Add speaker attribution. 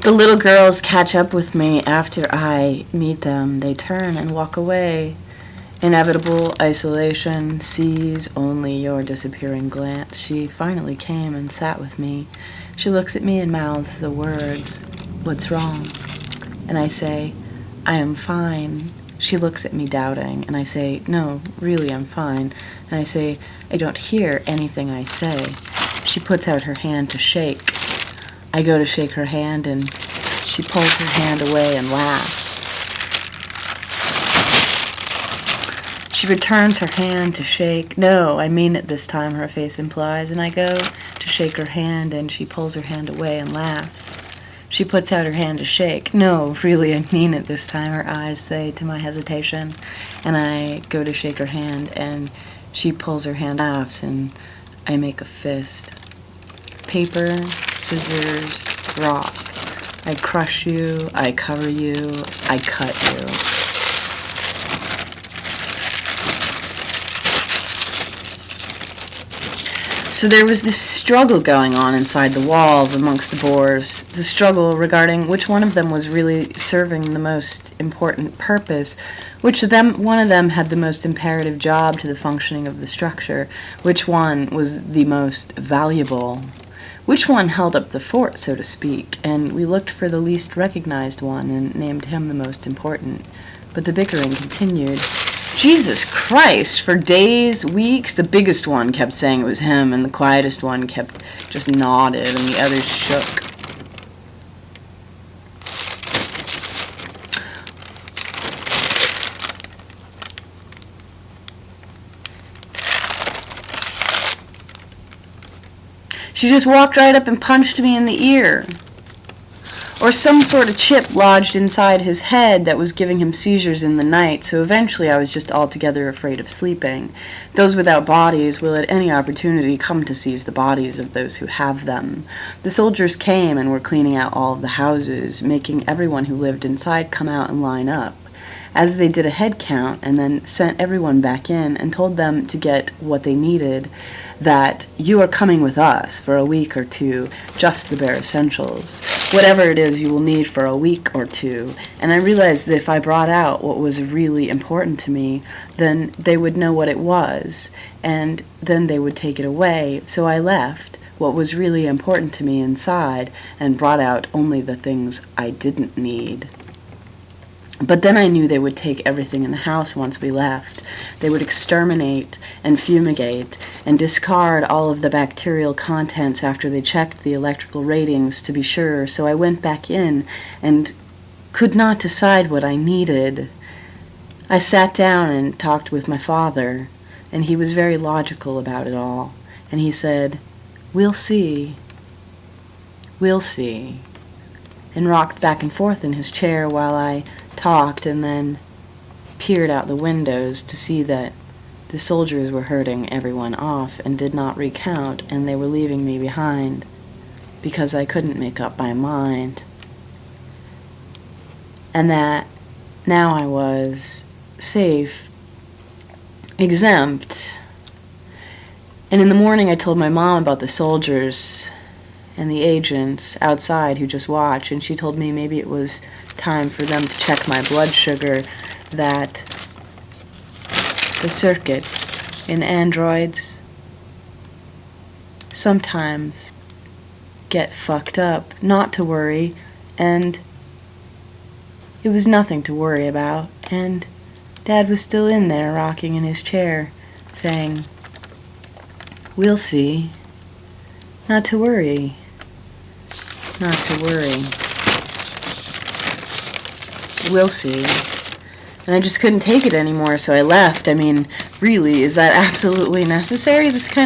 Speaker 1: The little girls catch up with me after I meet them. They turn and walk away. Inevitable isolation sees only your disappearing glance. She finally came and sat with me. She looks at me and mouths the words, "What's wrong?" And I say, "I am fine." She looks at me doubting, and I say, "No, really, I'm fine." And I say, "I don't hear anything I say." She puts out her hand to shake. I go to shake her hand, and she pulls her hand away and laughs. She returns her hand to shake. "No, I mean it this time," her face implies, and I go to shake her hand, and she pulls her hand away and laughs. She puts out her hand to shake. "No, really, I mean it this time," her eyes say to my hesitation, and I go to shake her hand, and she pulls her hand, laughs, and I make a fist. Paper, scissors, rock. I crush you, I cover you, I cut you. So there was this struggle going on inside the walls amongst the Boers, the struggle regarding which one of them was really serving the most important purpose, one of them had the most imperative job to the functioning of the structure, which one was the most valuable, which one held up the fort, so to speak, and we looked for the least recognized one and named him the most important. But the bickering continued. Jesus Christ, for days, weeks, the biggest one kept saying it was him, and the quietest one kept just nodded, and the others shook. She just walked right up and punched me in the ear. Or some sort of chip lodged inside his head that was giving him seizures in the night, so eventually I was just altogether afraid of sleeping. Those without bodies will at any opportunity come to seize the bodies of those who have them. The soldiers came and were cleaning out all of the houses, making everyone who lived inside come out and line up. As they did a head count and then sent everyone back in and told them to get what they needed, that you are coming with us for a week or two, just the bare essentials. Whatever it is you will need for a week or two. And I realized that if I brought out what was really important to me, then they would know what it was, and then they would take it away. So I left what was really important to me inside and brought out only the things I didn't need. But then I knew they would take everything in the house once we left. They would exterminate and fumigate and discard all of the bacterial contents after they checked the electrical ratings to be sure, so I went back in and could not decide what I needed. I sat down and talked with my father, and he was very logical about it all, and he said, "We'll see. We'll see," and rocked back and forth in his chair while I talked and then peered out the windows to see that the soldiers were herding everyone off and did not recount, and they were leaving me behind because I couldn't make up my mind. And that now I was safe, exempt. And in the morning I told my mom about the soldiers and the agents outside who just watched, and she told me maybe it was time for them to check my blood sugar, that the circuits in androids sometimes get fucked up, not to worry, and it was nothing to worry about, and Dad was still in there rocking in his chair, saying, "We'll see. Not to worry. Not to worry. We'll see." And I just couldn't take it anymore, so I left. I mean, really, is that absolutely necessary? This kind of